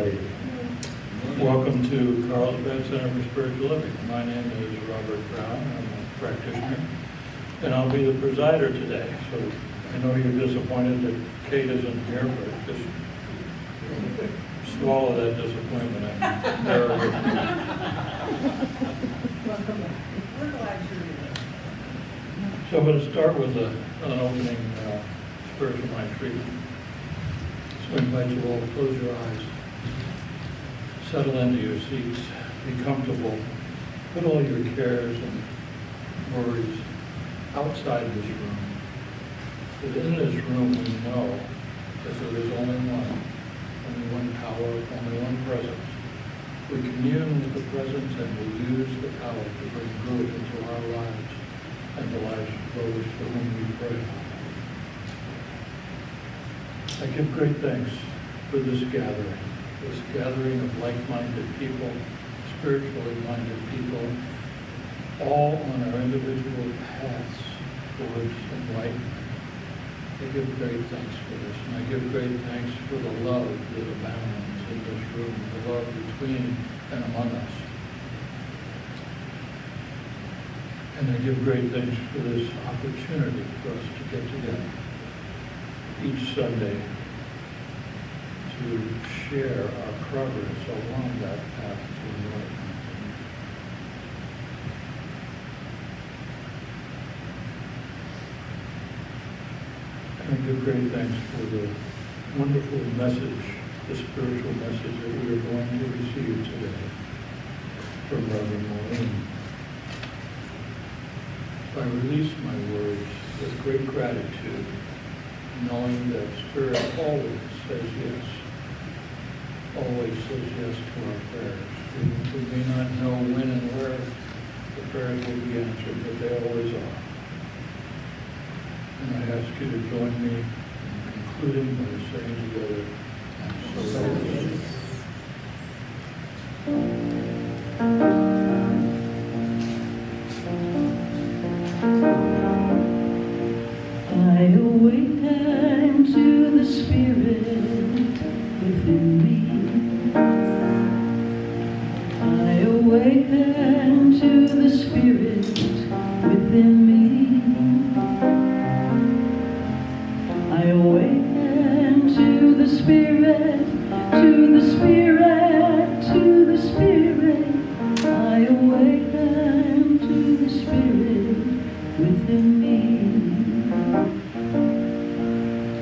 everybody. Welcome to Carlsbad Center for Spiritual Living. My name is Robert Brown. I'm a practitioner, and I'll be the presider today. So I know you're disappointed that Kate isn't here, but just swallow that disappointment and bear with me. Welcome back. We're glad you're here. So I'm going to start with an opening spiritual mind treatment. So I invite you all to close your eyes, settle into your seats, be comfortable, put all your cares and worries outside this room. Because in this room we know that there is only one power, only one presence. We commune with the presence and we use the power to bring good into our lives and the lives of those for whom we pray. I give great thanks for this gathering of like-minded people, spiritually minded people, all on our individual paths towards enlightenment. I give great thanks for this, and I give great thanks for the love that abounds in this room, the love between and among us. And I give great thanks for this opportunity for us to get together each Sunday to share our progress along that path to enlightenment. And I give great thanks for the wonderful message, the spiritual message that we are going to receive today from Brother Maurene. I release my words with great gratitude, knowing that Spirit always says yes to our prayers. We may not know when and where the prayers will be answered, but they always are. And I ask you to join me in concluding by saying together, and so it is. I awaken to the Spirit within me. I awaken to the Spirit within me. I awaken to the Spirit, to the Spirit, to the Spirit. I awaken to the Spirit within me.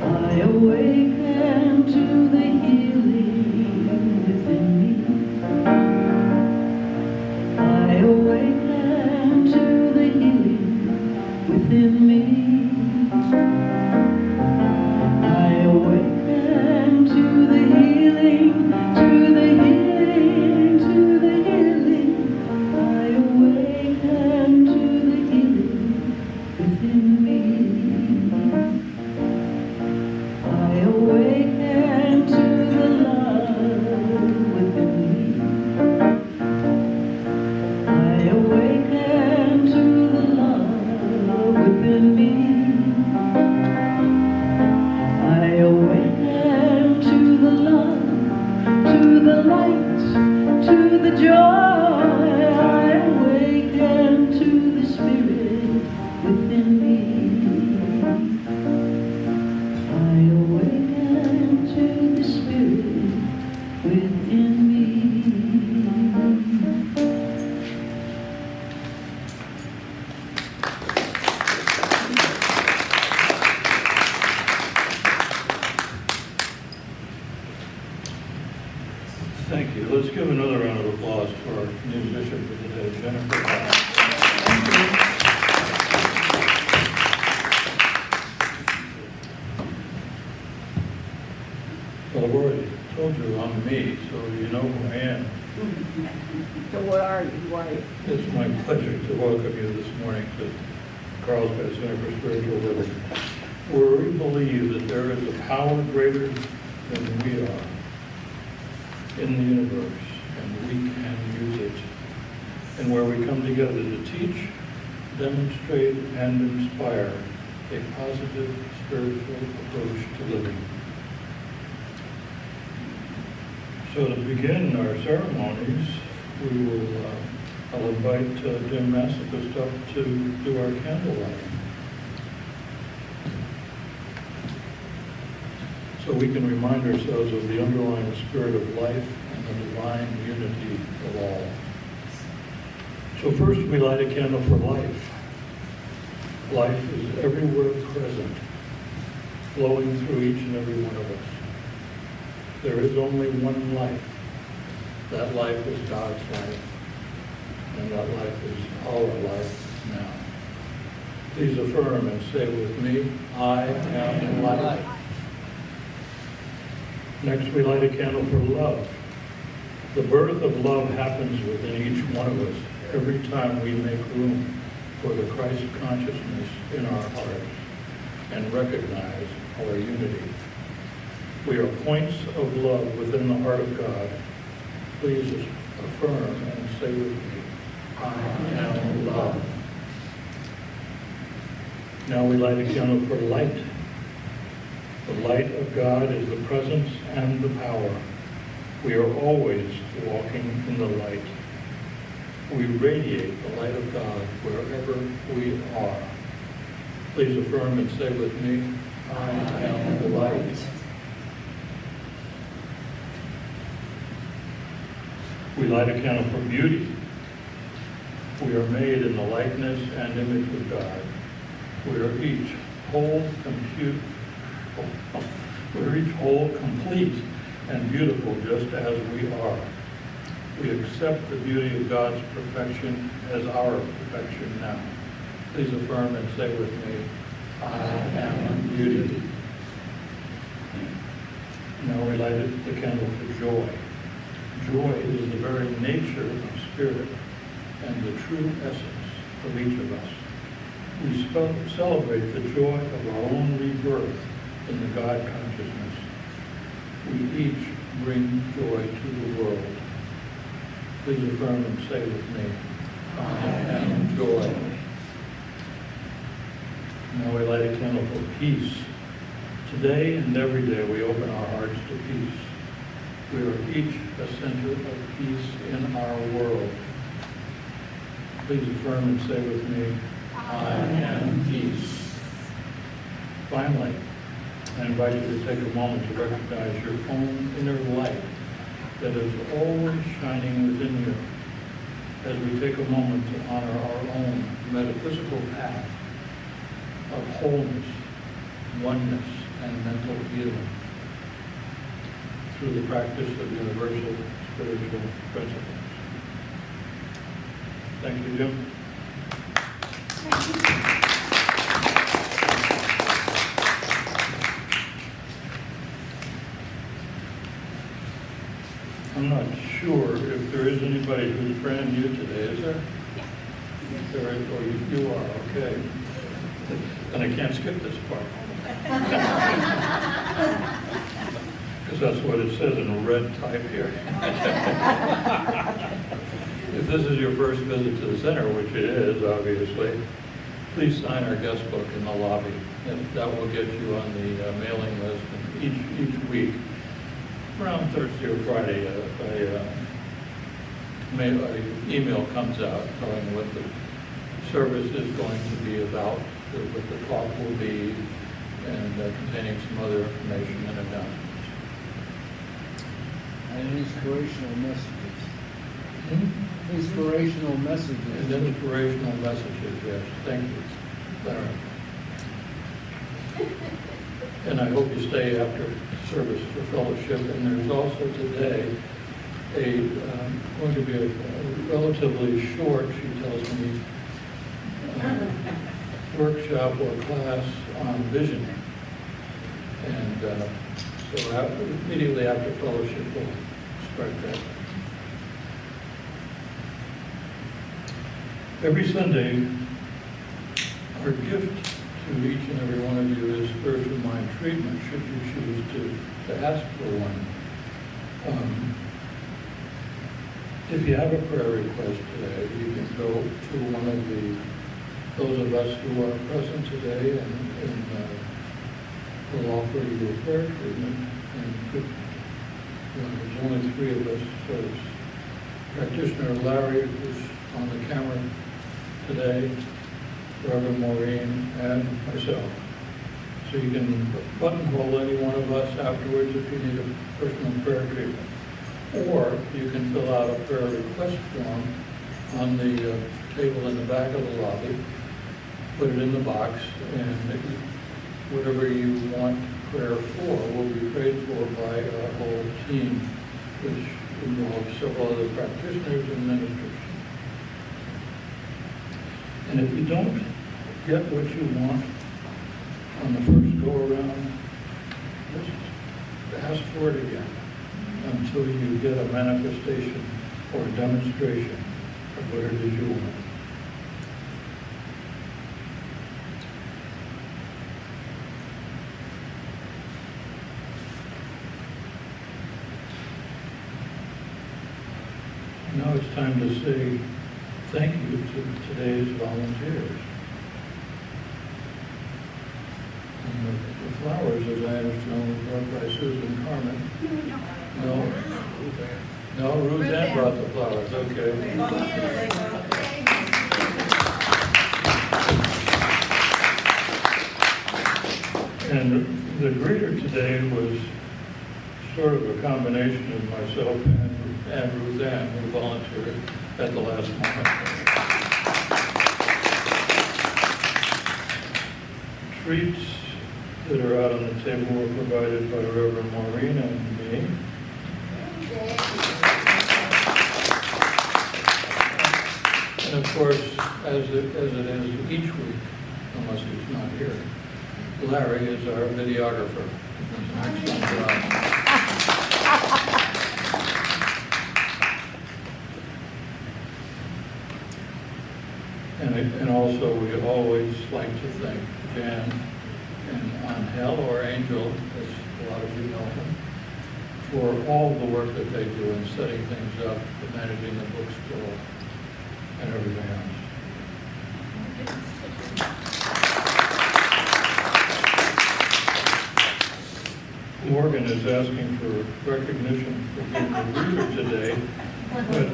I awaken to the healing within me. I awaken to the healing within me. I awaken to the healing, to the healing, to the healing. I awaken to the healing within me. I awaken to the love within me. I awaken to the love within me. I awaken to the love, to the light, to the joy. I awaken to the Spirit within me. I awaken to the Spirit within me. Thank you. Let's give another round of applause for our musician for today, Jennifer Powell. Well, I've already told you I'm me, so you know who I am. So what are you? Why? It's my pleasure to welcome you this morning to Carlsbad Center for Spiritual Living, where we believe that there is a power greater than we are in the universe, and we can use it, and where we come together to teach, demonstrate, and inspire a positive spiritual approach to living. So to begin our ceremonies, we will, I'll invite Jim Massacus up to do our candle lighting. So we can remind ourselves of the underlying spirit of life and the divine unity of all. So first we light a candle for life. Life is everywhere present, flowing through each and every one of us. There is only one life. That life is God's life, and that life is our life now. Please affirm and say with me, I am life. Next, we light a candle for love. The birth of love happens within each one of us every time we make room for the Christ consciousness in our hearts and recognize our unity. We are points of love within the heart of God. Please affirm and say with me, I am love. Now we light a candle for light. The light of God is the presence and the power. We are always walking in the light. We radiate the light of God wherever we are. Please affirm and say with me, I am the light. We light a candle for beauty. We are made in the likeness and image of God. We are each whole, complete, and beautiful just as we are. We accept the beauty of God's perfection as our perfection now. Please affirm and say with me, I am beauty. Now we light the candle for joy. Joy is the very nature of spirit and the true essence of each of us. We celebrate the joy of our own rebirth in the God consciousness. We each bring joy to the world. Please affirm and say with me, I am joy. Now we light a candle for peace. Today and every day we open our hearts to peace. We are each a center of peace in our world. Please affirm and say with me, I am peace. Finally, I invite you to take a moment to recognize your own inner light that is always shining within you as we take a moment to honor our own metaphysical path of wholeness, oneness, and mental healing through the practice of universal spiritual principles. Thank you, Jim. I'm not sure if there is anybody who's brand new today, is there? There is, or you are, okay. And I can't skip this part. Because that's what it says in red type here. If this is your first visit to the center, which it is, obviously, please sign our guest book in the lobby. And that will get you on the mailing list. And each week, around Thursday or Friday, an email comes out telling what the service is going to be about, what the talk will be, and containing some other information and announcements. And inspirational messages. Hmm? Inspirational messages. And inspirational messages, yes. Thank you, Larry. And I hope you stay after service for fellowship. And there's also today going to be a relatively short, she tells me, workshop or class on visioning. And so immediately after fellowship, we'll start that. Every Sunday, our gift to each and every one of you is spiritual mind treatment, should you choose to ask for one. If you have a prayer request today, you can go to one of those of us who are present today and will offer you a prayer treatment and could there's only three of us, so it's practitioner Larry, who's on the camera today, Reverend Maurene, and myself. So you can buttonhole any one of us afterwards if you need a personal prayer treatment. Or you can fill out a prayer request form on the table in the back of the lobby, put it in the box, and whatever you want prayer for will be prayed for by our whole team, which involves several other practitioners and ministers. And if you don't get what you want on the first go-around, just ask for it again until you get a manifestation or a demonstration of what it is you want. Now it's time to say thank you to today's volunteers. And the flowers, as I understand, were brought by Susan Carmen. No? No, Ruth Ann brought the flowers, okay. And the greeter today was sort of a combination of myself and Ruth Ann, who volunteered at the last moment. Treats that are out on the table were provided by Reverend Maurene and me. And of course, as it is each week, unless he's not here, Larry is our videographer. He does an excellent job. And also, we always like to thank Jan and Angel, or Angel, as a lot of you know him, for all the work that they do in setting things up, managing the bookstore, and everything else. Morgan is asking for recognition for being the reader today, but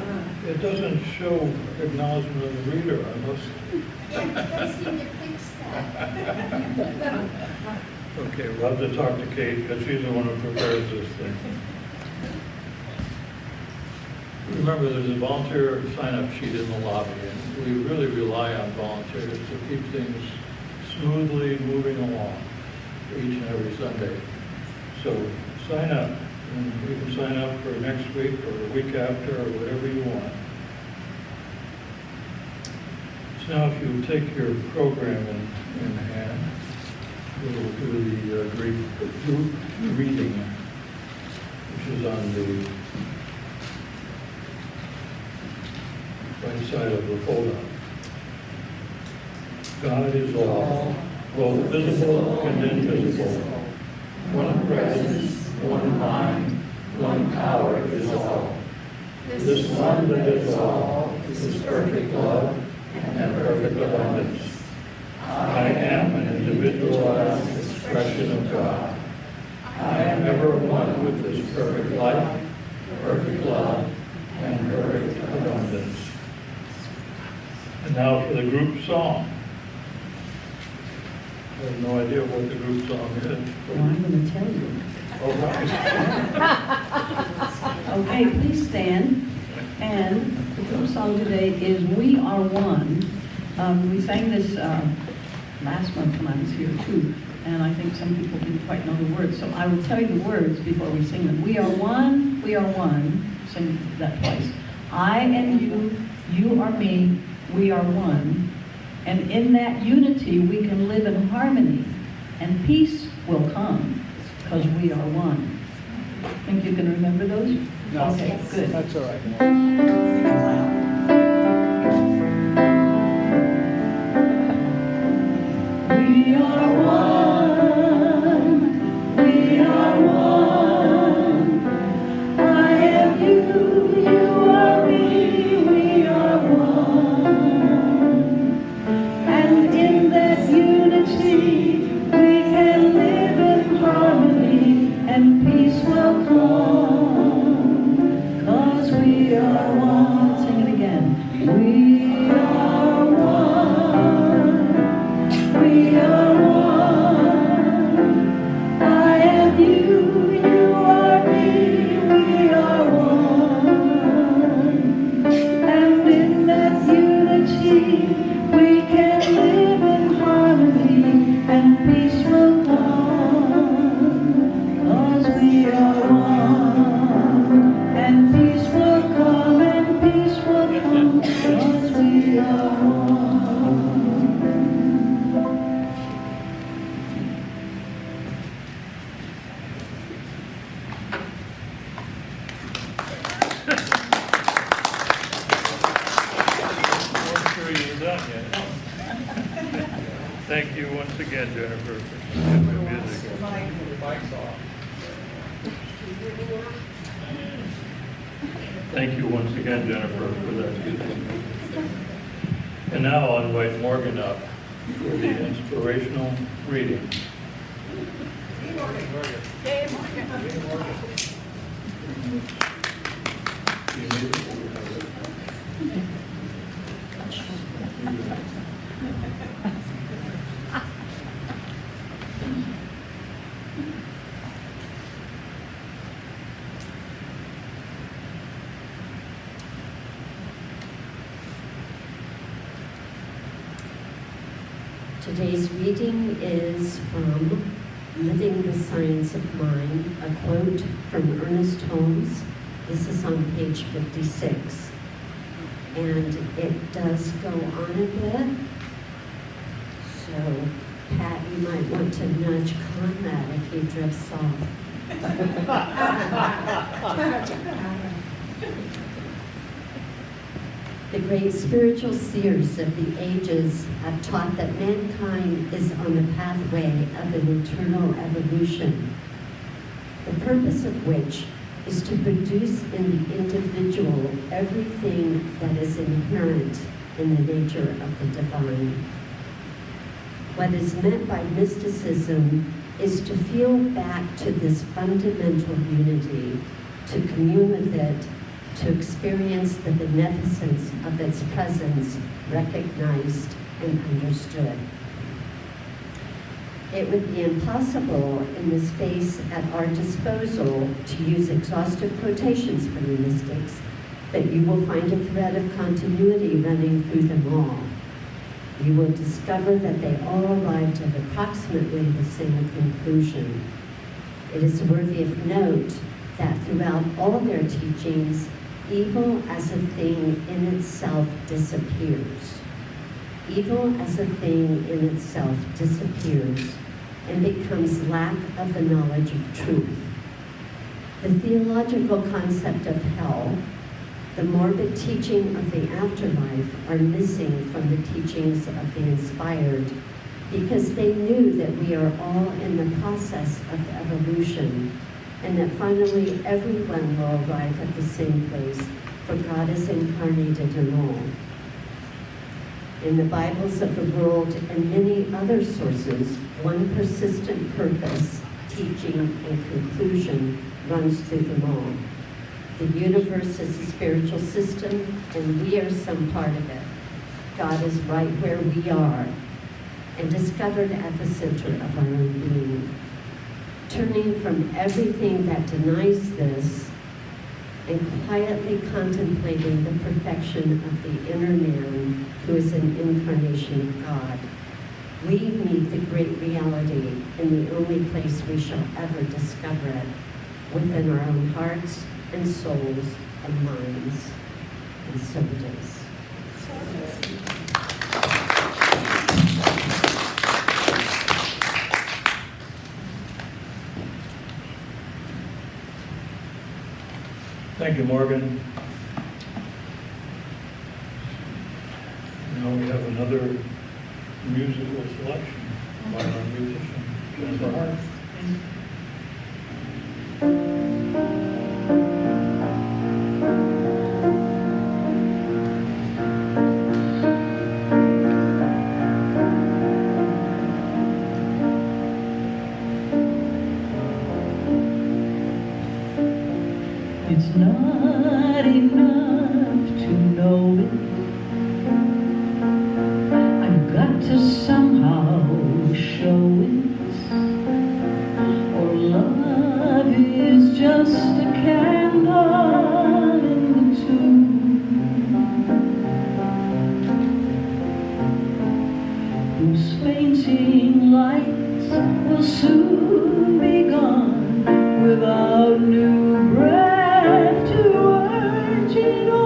it doesn't show acknowledgement of the reader unless... Yeah, they seem to fix that. Okay, we'll have to talk to Kate, because she's the one who prepares this thing. Remember, there's a volunteer sign-up sheet in the lobby, and we really rely on volunteers to keep things smoothly moving along each and every Sunday. So sign up, and you can sign up for next week or the week after or whatever you want. So now if you take your program in hand, we'll do the group reading, which is on the right side of the folder. God is all, both visible and invisible. One presence, one mind, one power is all. This one that is all is perfect love and perfect abundance. I am an individualized expression of God. I am ever one with this perfect life, perfect love, and perfect abundance. And now for the group song. I have no idea what the group song is. Well, I'm going to tell you. All right. Okay, please stand. And the group song today is We Are One. We sang this last month when I was here too, and I think some people didn't quite know the words, so I will tell you the words before we sing them. We are one, we are one. Sing that twice. I and you, you are me, we are one. And in that unity, we can live in harmony, and peace will come, because we are one. Think you can remember those? No, Okay, good. That's all right. We are one, we are one. I am you, you are me, we are one. And in that unity, we can live in harmony, and peace will come. Thank you once again, Jennifer, for some good music. Thank you once again, Jennifer, for that music. And now I'll invite Morgan up for the inspirational reading. Today's reading is from Living the Science of Mind, a quote from Ernest Holmes. This is on page 56. And it does go on a bit. So, Pat, you might want to nudge Conrad if he drifts off. The great spiritual seers of the ages have taught that mankind is on the pathway of an eternal evolution, the purpose of which is to produce in the individual everything that is inherent in the nature of the divine. What is meant by mysticism is to feel back to this fundamental unity, to commune with it, to experience the beneficence of its presence recognized and understood. It would be impossible in the space at our disposal to use exhaustive quotations from the mystics, but you will find a thread of continuity running through them all. You will discover that they all arrived at approximately the same conclusion. It is worthy of note that throughout all their teachings, evil as a thing in itself disappears. Evil as a thing in itself disappears and becomes lack of the knowledge of truth. The theological concept of hell, the morbid teaching of the afterlife are missing from the teachings of the inspired because they knew that we are all in the process of evolution and that finally everyone will arrive at the same place, for God is incarnated in all. In the Bibles of the world and many other sources, one persistent purpose, teaching, and conclusion runs through them all. The universe is a spiritual system, and we are some part of it. God is right where we are, and discovered at the center of our own being. Turning from everything that denies this and quietly contemplating the perfection of the inner man who is an incarnation of God, we meet the great reality in the only place we shall ever discover it, within our own hearts and souls and minds. And so it is. Thank you, Morgan. Now we have another musical selection by our musician, Jennifer Hart. It's not enough to know it. I've got to somehow show it. Or love is just a candle in the tomb, whose fainting lights will soon be gone without new breath to urge it on.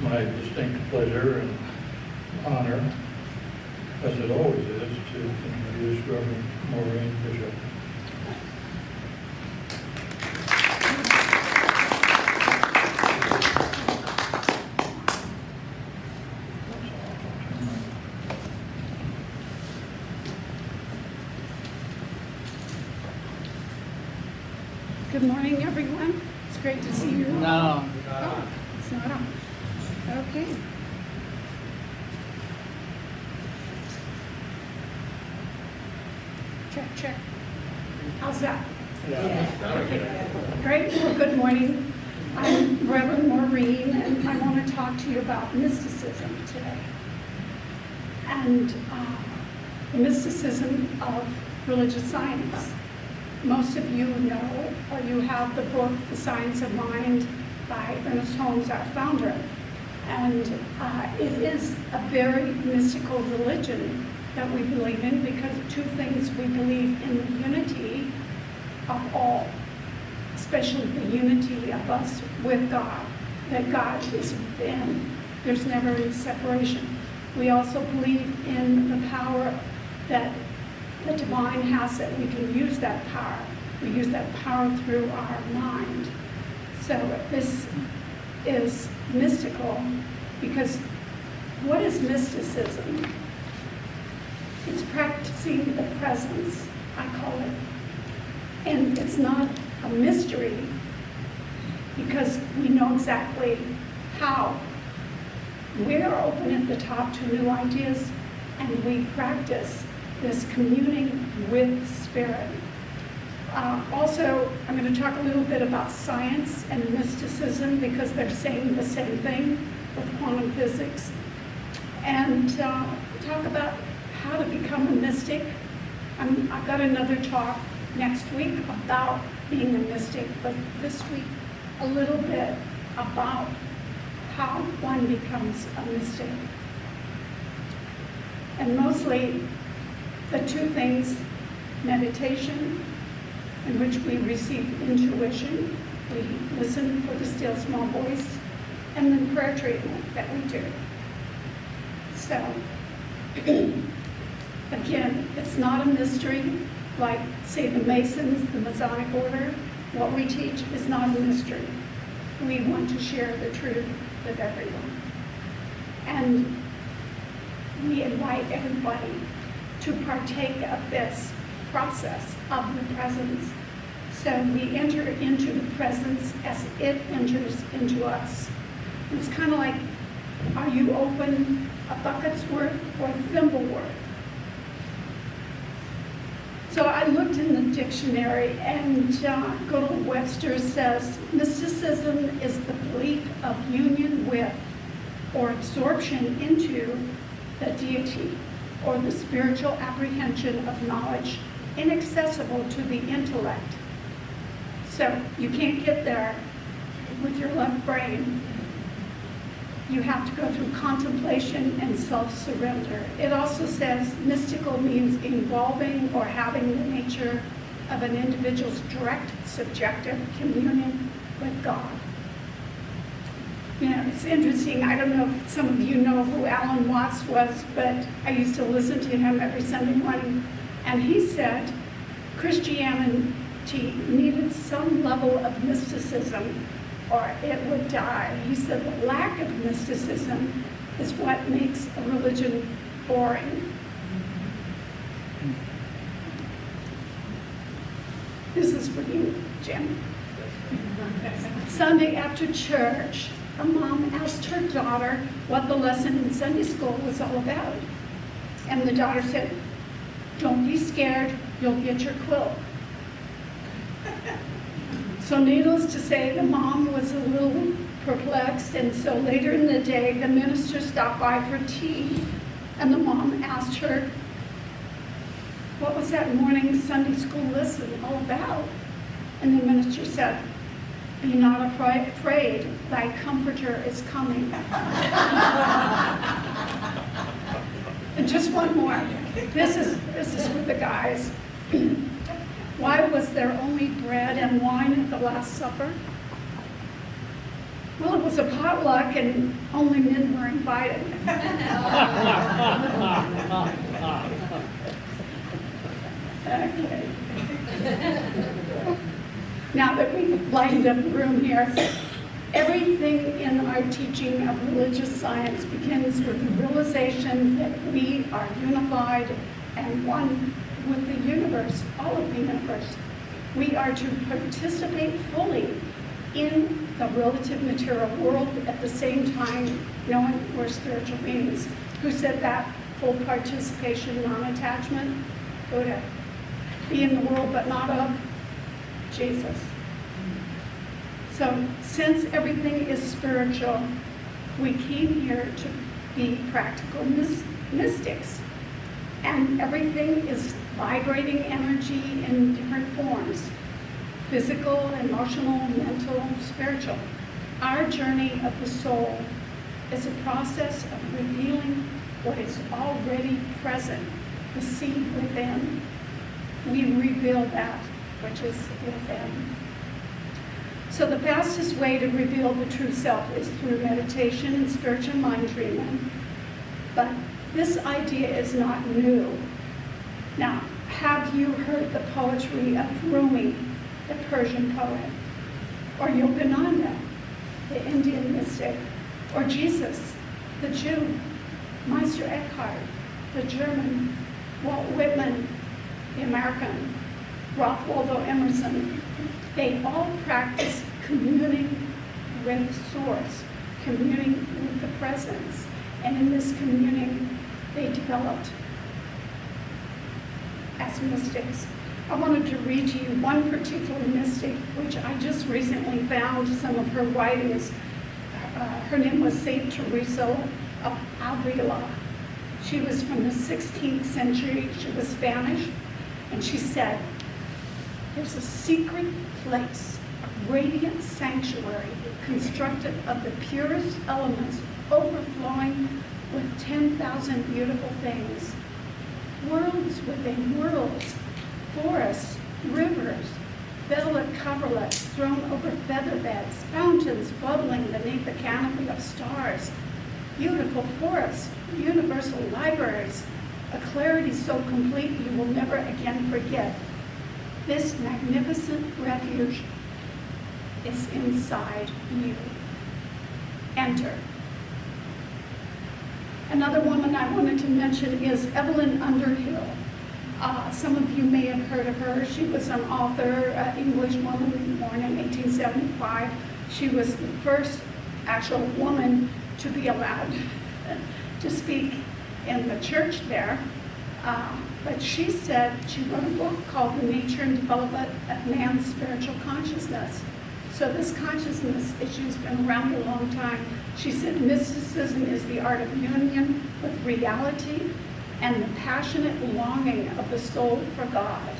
my distinct pleasure and honor, as it always is, to introduce Reverend Maurene Bishop. Good morning, everyone. It's great to see you all. No. Oh, it's not on. Okay. Check. How's that? Okay. Great. Well, good morning. I'm Reverend Maurene, and I want to talk to you about mysticism today. And the mysticism of religious science. Most of you know, or you have the book, The Science of Mind, by Ernest Holmes, our founder. And it is a very mystical religion that we believe in because of two things. We believe in the unity of all, especially the unity of us with God, that God is within. There's never any separation. We also believe in the power that the divine has, that we can use that power. We use that power through our mind. So this is mystical because what is mysticism? It's practicing the presence, I call it. And it's not a mystery because we know exactly how. We're open at the top to new ideas and we practice this communing with spirit. Also, I'm going to talk a little bit about science and mysticism because they're saying the same thing with quantum physics. And talk about how to become a mystic. I've got another talk next week about being a mystic, but this week a little bit about how one becomes a mystic. And mostly the two things, meditation, in which we receive intuition, we listen for the still small voice, and then prayer treatment that we do. So, again, it's not a mystery, like, say, the Masons, the Masonic order. What we teach is not a mystery. We want to share the truth with everyone. And we invite everybody to partake of this process of the presence. So we enter into the presence as it enters into us. It's kind of like, are you open a bucket's worth or a thimble worth? So I looked in the dictionary, and good old Webster says, mysticism is the belief of union with or absorption into the deity or the spiritual apprehension of knowledge inaccessible to the intellect. So you can't get there with your left brain. You have to go through contemplation and self-surrender. It also says mystical means involving or having the nature of an individual's direct subjective communion with God. You know, it's interesting. I don't know if some of you know who Alan Watts was, but I used to listen to him every Sunday morning. And he said Christianity needed some level of mysticism or it would die. He said the lack of mysticism is what makes a religion boring. This is for you, Jim. Sunday after church, a mom asked her daughter what the lesson in Sunday school was all about. And the daughter said, "Don't be scared, you'll get your quilt." So needless to say, the mom was a little perplexed, and so later in the day, the minister stopped by for tea, and the mom asked her, what was that morning Sunday school lesson all about? And the minister said, "Be not afraid, thy comforter is coming." And just one more. This is for the guys. Why was there only bread and wine at the Last Supper? Well, it was a potluck and only men were invited. Okay. Now that we've lightened up the room here, everything in our teaching of religious science begins with the realization that we are unified and one with the universe, all of the universe. We are to participate fully in the relative material world at the same time knowing we're spiritual beings. Who said that? Full participation, non-attachment. Go to be in the world but not of Jesus. So since everything is spiritual, we came here to be practical mystics. And everything is vibrating energy in different forms: physical, emotional, mental, spiritual. Our journey of the soul is a process of revealing what is already present, the seed within. We reveal that which is within. So the fastest way to reveal the true self is through meditation and spiritual mind treatment. But this idea is not new. Now, have you heard the poetry of Rumi, the Persian poet, or Yogananda, the Indian mystic, or Jesus, the Jew, Meister Eckhart, the German, Walt Whitman, the American, Ralph Waldo Emerson? They all practice communing with Source, communing with the presence. And in this communing, they developed as mystics. I wanted to read to you one particular mystic, which I just recently found some of her writings. Her name was Saint Teresa of Avila. She was from the 16th century. She was Spanish. And she said, "There's a secret place, a radiant sanctuary constructed of the purest elements, overflowing with 10,000 beautiful things. Worlds within worlds, forests, rivers, velvet coverlets thrown over feather beds, fountains bubbling beneath a canopy of stars, beautiful forests, universal libraries, a clarity so complete you will never again forget. This magnificent refuge is inside you. Enter." Another woman I wanted to mention is Evelyn Underhill. Some of you may have heard of her. She was an author, English woman, born in 1875. She was the first actual woman to be allowed to speak in the church there. But she said, she wrote a book called The Nature and Development of Man's Spiritual Consciousness. So this consciousness issue's been around a long time. She said mysticism is the art of union with reality and the passionate longing of the soul for God.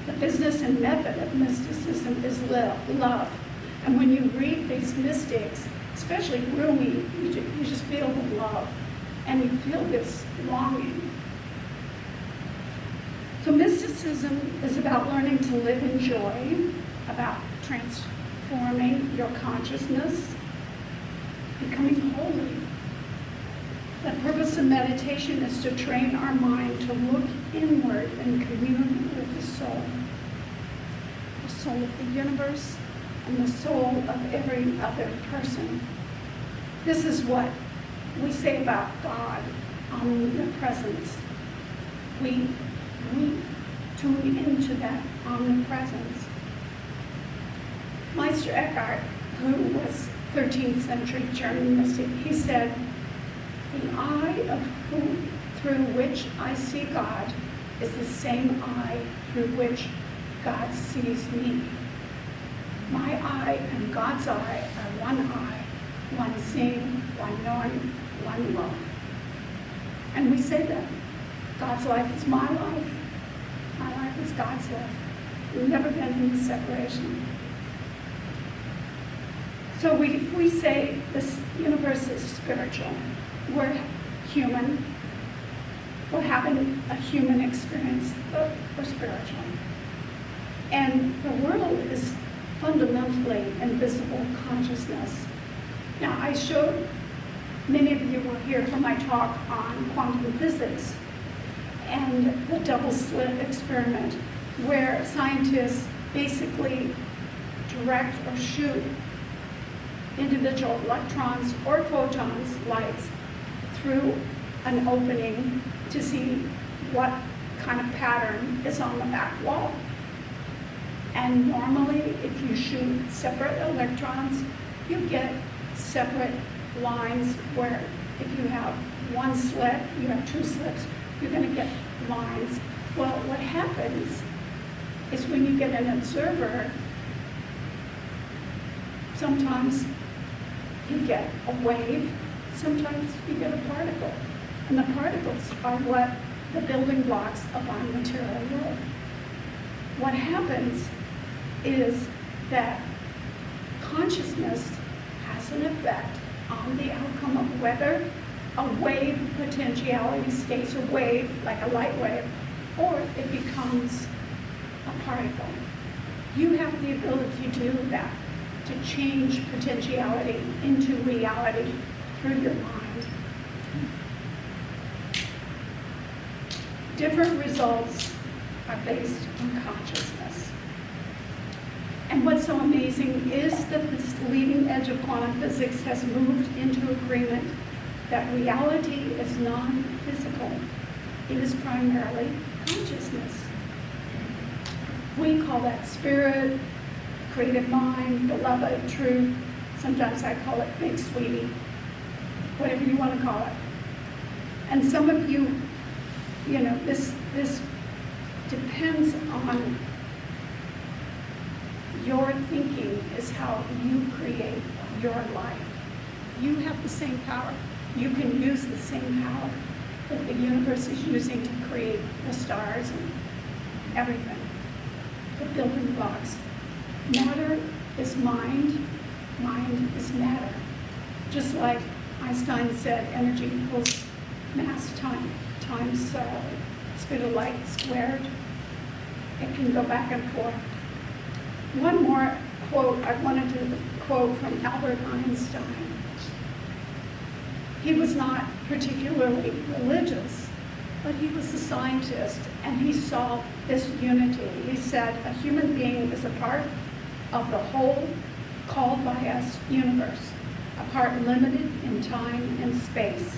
The business and method of mysticism is love. And when you read these mystics, especially Rumi, you just feel the love and you feel this longing. So mysticism is about learning to live in joy, about transforming your consciousness, becoming holy. The purpose of meditation is to train our mind to look inward and commune with the soul of the universe and the soul of every other person. This is what we say about God, omnipresence. We tune into that omnipresence. Meister Eckhart, who was 13th century German mystic, he said, "The eye of whom through which I see God is the same eye through which God sees me. My eye and God's eye are one eye, one seeing, one knowing, one love." And we say that. God's life is my life. My life is God's life. We've never been in this separation. So we say this universe is spiritual. We're human. We're having a human experience, but we're spiritual. And the world is fundamentally invisible consciousness. Now, I showed, many of you were here for my talk on quantum physics and the double slit experiment, where scientists basically direct or shoot individual electrons or photons, lights, through an opening to see what kind of pattern is on the back wall. And normally, if you shoot separate electrons, you get separate lines where if you have one slit, you have two slits, you're going to get lines. Well, what happens is when you get an observer, sometimes you get a wave, sometimes you get a particle. And the particles are what the building blocks of our material world. What happens is that consciousness has an effect on the outcome of whether a wave potentiality stays a wave, like a light wave, or it becomes a particle. You have the ability to do that, to change potentiality into reality through your mind. Different results are based on consciousness. And what's so amazing is that this leading edge of quantum physics has moved into agreement that reality is non-physical. It is primarily consciousness. We call that spirit, creative mind, beloved, truth. Sometimes I call it big sweetie, whatever you want to call it. And some of you, you know, this depends on your thinking is how you create your life. You have the same power. You can use the same power that the universe is using to create the stars and everything, the building blocks. Matter is mind, mind is matter. Just like Einstein said, energy equals mass times speed of light squared. It can go back and forth. One more quote I wanted to quote from Albert Einstein. He was not particularly religious, but he was a scientist, and he saw this unity. He said, a human being is a part of the whole called by us universe, a part limited in time and space.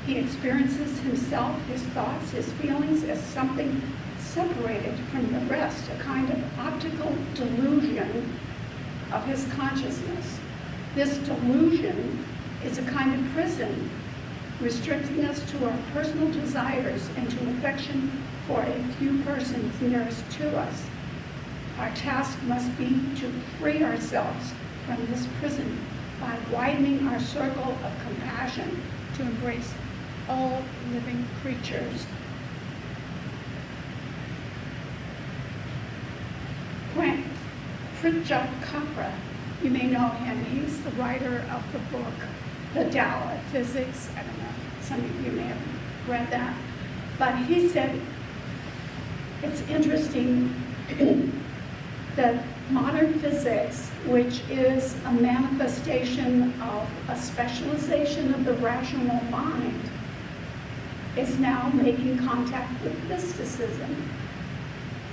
He experiences himself, his thoughts, his feelings as something separated from the rest, a kind of optical delusion of his consciousness. This delusion is a kind of prison, restricting us to our personal desires and to affection for a few persons nearest to us. Our task must be to free ourselves from this prison by widening our circle of compassion to embrace all living creatures. Fritjof Capra, you may know him. He's the writer of the book, The Tao of Physics. I don't know, some of you may have read that. But he said, it's interesting that modern physics, which is a manifestation of a specialization of the rational mind, is now making contact with mysticism,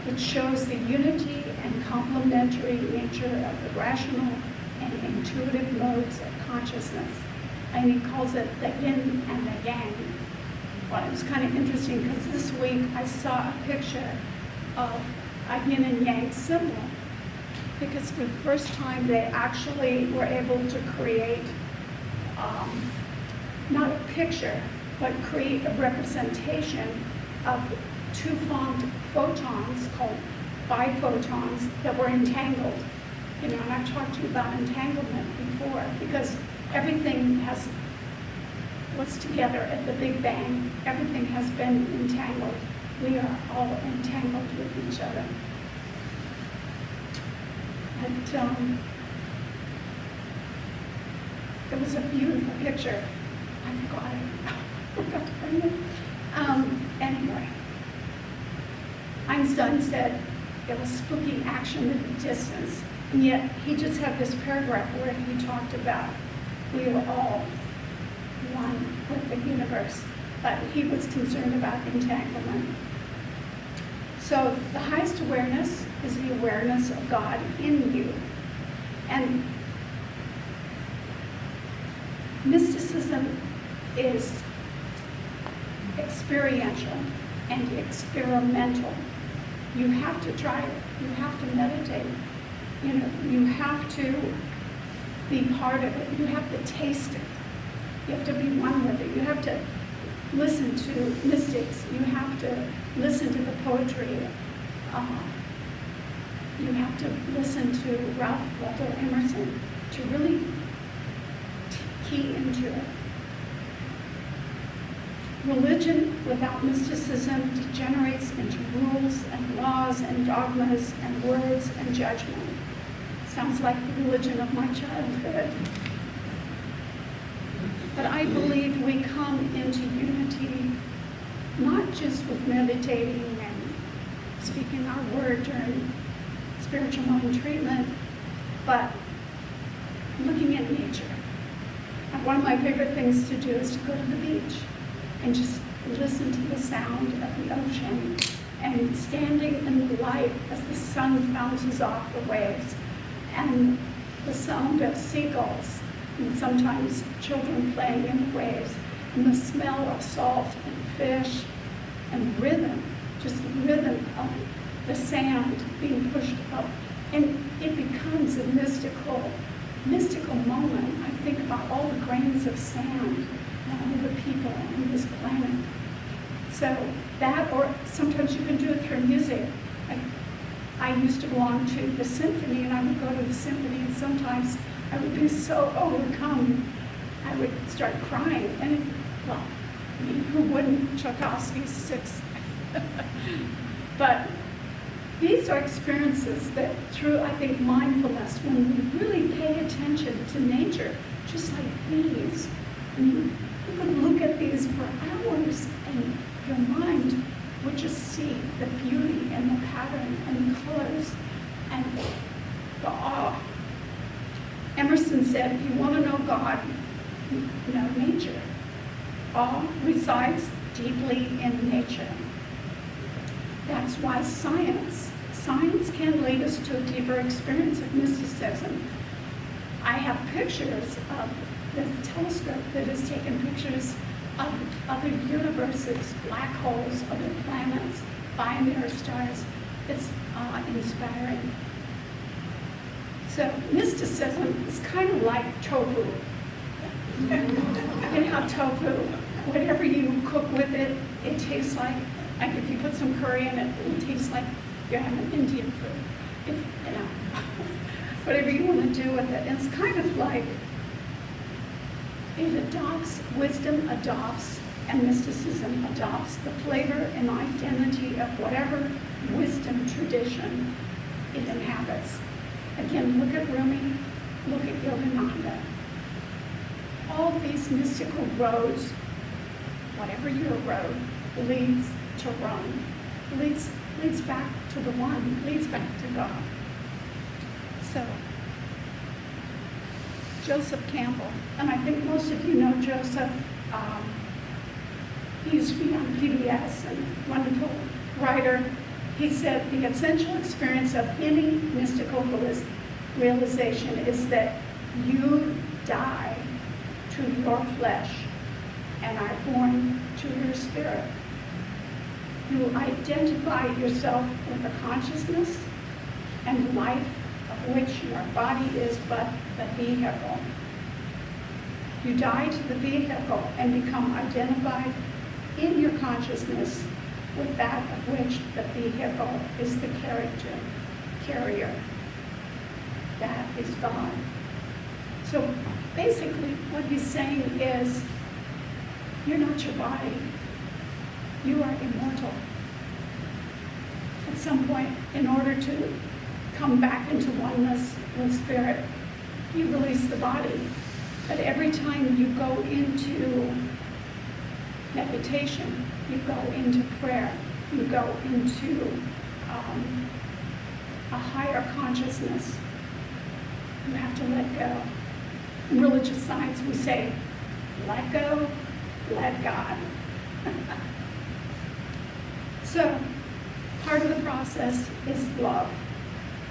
which shows the unity and complementary nature of the rational and intuitive modes of consciousness. And he calls it the yin and the yang. Well, it was kind of interesting because this week I saw a picture of a yin and yang symbol, because for the first time they actually were able to create not a picture, but create a representation of two formed photons called biphotons that were entangled. You know, and I've talked to you about entanglement before, because everything was together at the Big Bang. Everything has been entangled. We are all entangled with each other. And it was a beautiful picture. I forgot to bring it. Anyway, Einstein said it was spooky action at a distance, and yet he just had this paragraph where he talked about we are all one with the universe, but he was concerned about entanglement. So the highest awareness is the awareness of God in you. And mysticism is experiential and experimental. You have to try it. You have to meditate. You have to be part of it. You have to taste it. You have to be one with it. You have to listen to mystics. You have to listen to the poetry. You have to listen to Ralph Waldo Emerson to really key into it. Religion without mysticism degenerates into rules and laws and dogmas and words and judgment. Sounds like the religion of my childhood. But I believe we come into unity not just with meditating and speaking our word during spiritual mind treatment, but looking at nature. And one of my favorite things to do is to go to the beach and just listen to the sound of the ocean and standing in the light as the sun bounces off the waves and the sound of seagulls and sometimes children playing in the waves and the smell of salt and fish and rhythm, just the rhythm of the sand being pushed up. And it becomes a mystical moment. I think about all the grains of sand and all the people on this planet. So that, or sometimes you can do it through music. I used to belong to the symphony, and I would go to the symphony, and sometimes I would be so overcome, I would start crying. And well, I mean, who wouldn't? Tchaikovsky's Sixth. But these are experiences that through, I think, mindfulness, when we really pay attention to nature, just like these, I mean, you could look at these for hours and your mind would just see the beauty and the pattern and the colors and the awe. Emerson said, if you want to know God, know nature. Awe resides deeply in nature. That's why science can lead us to a deeper experience of mysticism. I have pictures of this telescope that has taken pictures of other universes, black holes, other planets, binary stars. It's inspiring. So mysticism is kind of like tofu. You know how tofu, whatever you cook with it, it tastes like if you put some curry in it, it tastes like you're having Indian food. If, whatever you want to do with it. And it's kind of like wisdom adopts, and mysticism adopts the flavor and identity of whatever wisdom tradition it inhabits. Again, look at Rumi, look at Yogananda. All these mystical roads, whatever your road, leads to Rome, leads back to the one, leads back to God. So, Joseph Campbell, and I think most of you know Joseph. He used to be on PBS and a wonderful writer. He said the essential experience of any mystical realization is that you die to your flesh and are born to your spirit. You identify yourself with a consciousness and life of which your body is but the vehicle. You die to the vehicle and become identified in your consciousness with that of which the vehicle is the carrier. That is God. So basically what he's saying is, you're not your body. You are immortal. At some point, in order to come back into oneness with spirit, you release the body. But every time you go into meditation, you go into prayer, you go into a higher consciousness, you have to let go. In religious science, we say, let go, let God. So, part of the process is love.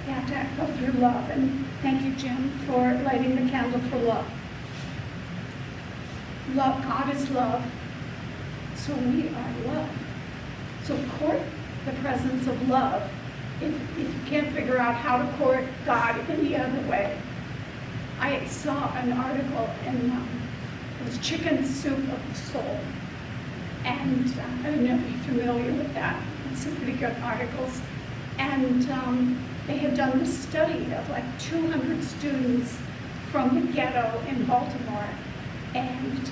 You have to go through love. And thank you, Jim, for lighting the candle for love. Love, God is love, so we are love. So court the presence of love. If you can't figure out how to court God any other way. I saw an article in, it was Chicken Soup of the Soul. And I don't know if you're familiar with that. It's some pretty good articles. And they had done this study of like 200 students from the ghetto in Baltimore. And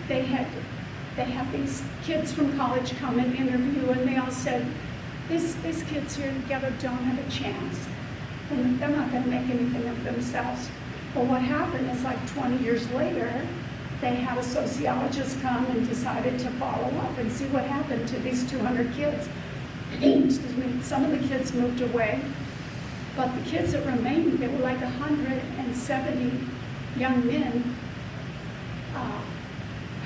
they had these kids from college come and interview, and they all said, these kids here in the ghetto don't have a chance. They're not going to make anything of themselves. But what happened is like 20 years later, they had a sociologist come and decided to follow up and see what happened to these 200 kids. Excuse me. Some of the kids moved away, but the kids that remained, there were like 170 young men,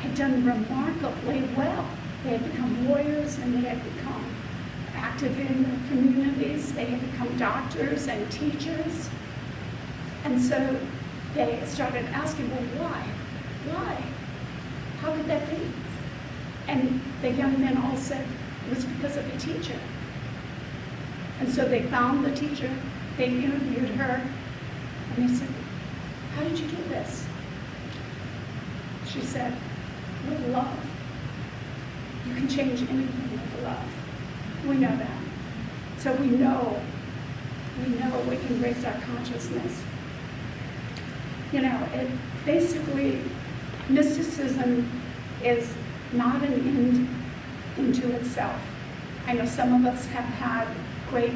had done remarkably well. They had become lawyers and they had become active in their communities. They had become doctors and teachers. And so they started asking, well, why? Why? How could that be? And the young men all said, it was because of a teacher. And so they found the teacher, they interviewed her, and they said, how did you do this? She said, with love. You can change anything with love. We know that. So we know we can raise our consciousness. You know, it basically, mysticism is not an end into itself. I know some of us have had great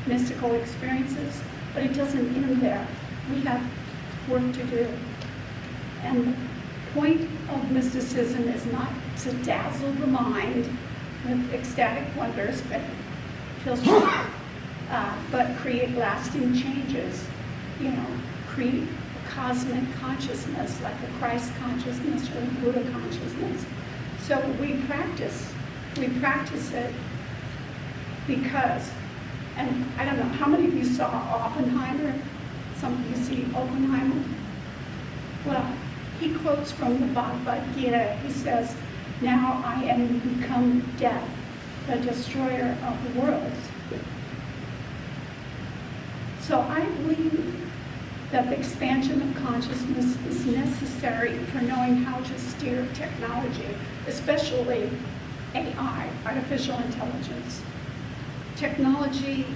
mystical experiences, but it doesn't end there. We have work to do. And the point of mysticism is not to dazzle the mind with ecstatic wonders, but create lasting changes. You know, create a cosmic consciousness, like a Christ consciousness or a Buddha consciousness. So we practice it because, and I don't know, how many of you saw Oppenheimer? Some of you see Oppenheimer? Well, he quotes from the Bhagavad Gita. He says, now I am become death, the destroyer of the worlds. So I believe that the expansion of consciousness is necessary for knowing how to steer technology, especially AI, artificial intelligence. Technology,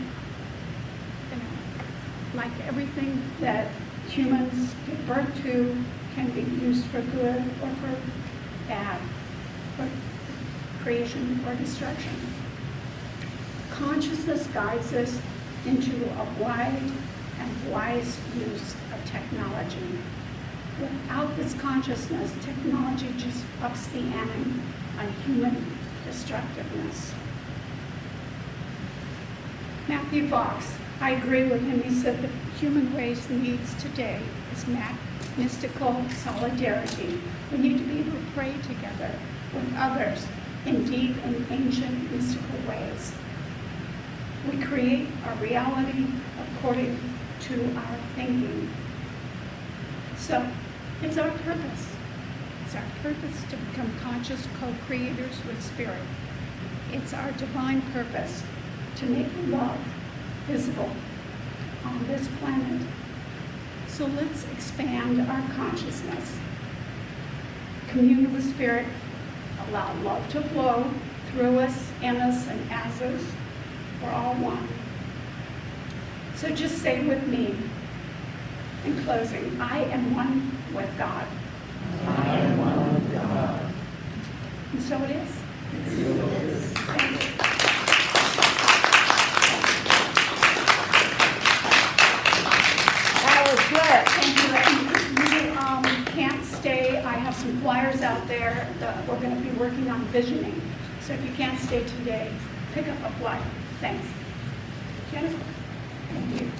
you know, like everything that humans give birth to, can be used for good or for bad, for creation or destruction. Consciousness guides us into a wide and wise use of technology. Without this consciousness, technology just ups the ante on human destructiveness. Matthew Fox, I agree with him. He said the human race needs today is mystical solidarity. We need to be able to pray together with others, indeed in ancient mystical ways. We create our reality according to our thinking. So it's our purpose. It's our purpose to become conscious co-creators with Spirit. It's our divine purpose to make love visible on this planet. So let's expand our consciousness. Commune with Spirit, allow love to flow through us, in us, and as us. We're all one. So just say with me, in closing, I am one with God. I am one with God. And so it is. Thank you. That was good. Thank you. And if you can't stay, I have some flyers out there that we're going to be working on visioning. So if you can't stay today, pick up a flyer. Thanks. Jennifer? Thank you.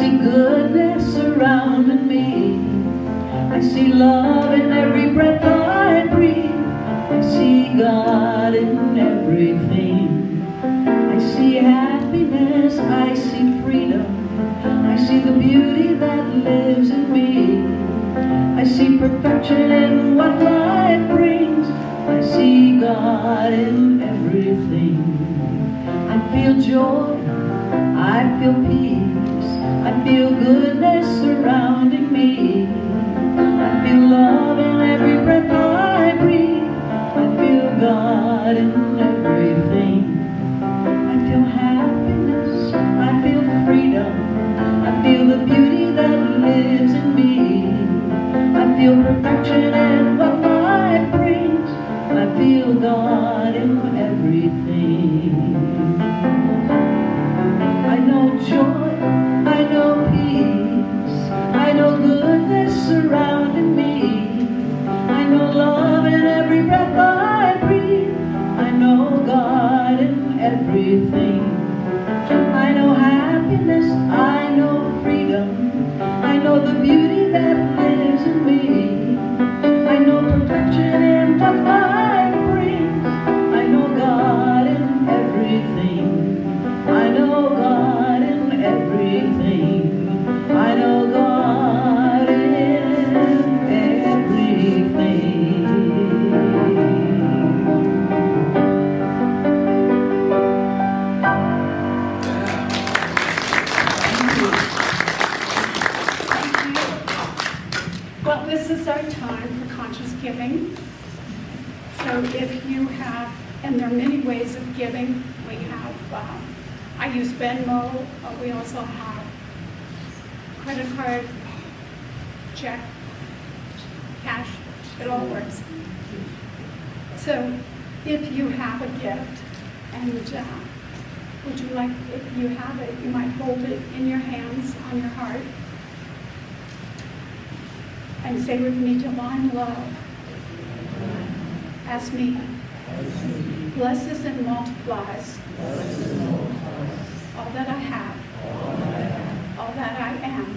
see goodness surrounding me. I see love in every breath I breathe. I see God in everything. I see happiness, I see freedom. I see the beauty that lives in me. I see perfection in what life brings. I see God in everything. I feel joy, I feel peace. I feel goodness surrounding me. I feel love in every breath I breathe. I feel God in everything. I feel happiness, I feel freedom. I feel the beauty that lives in me. I feel perfection in what life brings. I feel God in everything. I know joy, I know peace. I know goodness surrounding me. I know love in every breath I breathe. I know God in everything. I know happiness, I know freedom. I know the beauty that lives in me. I know perfection in what life brings. I know God in everything. I know God in everything. I know God in everything. Well, this is our time for conscious giving. So if you have, and there are many ways of giving. We have, I use Venmo. We also have credit card, check, cash. It all works. So if you have a gift, and would you like, if you have it, you might hold it in your hands on your heart. And say with me, divine love, as me, blesses and multiplies all that I have, all that I am,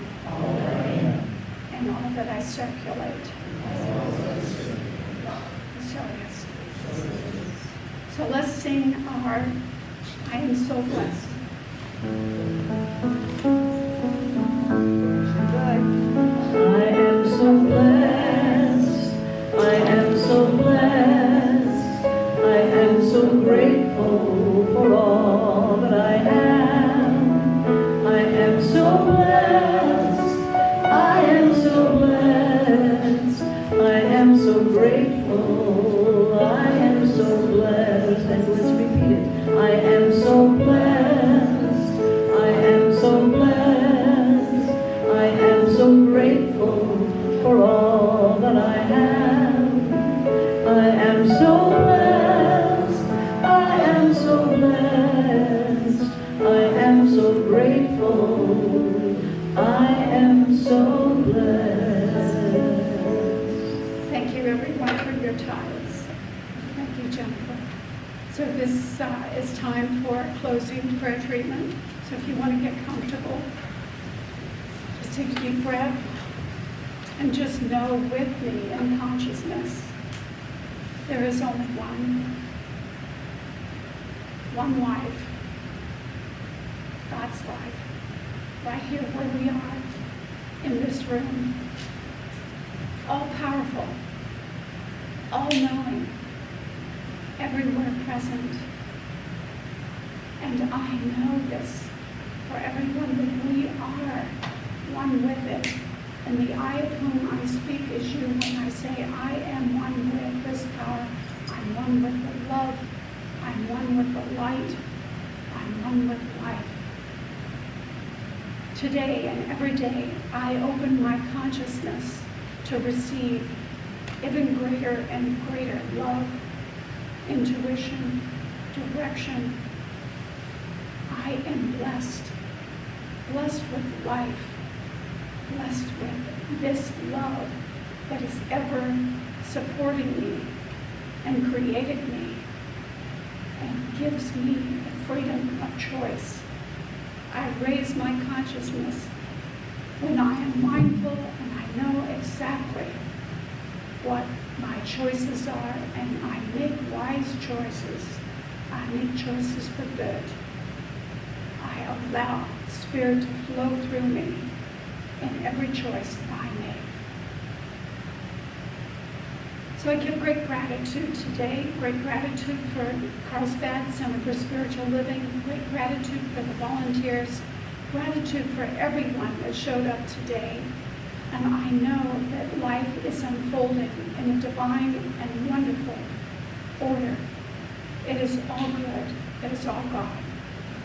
and all that I circulate. So yes. So let's sing our I Am So Blessed. I am so blessed, I am so blessed, I am so grateful for all that I am. I am so blessed, I am so blessed, I am so grateful, I am so blessed. And let's repeat it. I am so blessed, I am so blessed, I am so grateful for all that I have. I am so blessed, I am so blessed, I am so grateful, I am so blessed. Thank you, everyone, for your tithes. Thank you, Jennifer. So this is time for a closing prayer treatment. So if you want to get comfortable, just take a deep breath and just know with me in consciousness, there is only one life, God's life, right here where we are in this room, all powerful, all knowing, everywhere present. And I know this for everyone that we are one with it. And the I of whom I speak is you when I say I am one with this power. I'm one with the love. I'm one with the light. I'm one with life. Today and every day, I open my consciousness to receive even greater and greater love, intuition, direction. I am blessed, blessed with life, blessed with this love that is ever supporting me and created me and gives me the freedom of choice. I raise my consciousness when I am mindful and I know exactly what my choices are, and I make wise choices. I make choices for good. I allow the Spirit to flow through me in every choice that I make. So I give great gratitude today, great gratitude for Carlsbad Center for Spiritual Living, great gratitude for the volunteers, gratitude for everyone that showed up today. And I know that life is unfolding in a divine and wonderful order. It is all good. It is all God.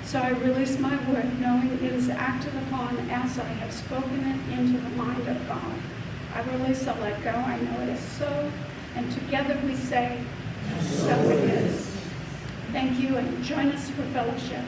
So I release my word knowing it is acted upon as I have spoken it into the mind of God. I release, I let go. I know it is so. And together we say, so it is. Thank you, and join us for fellowship.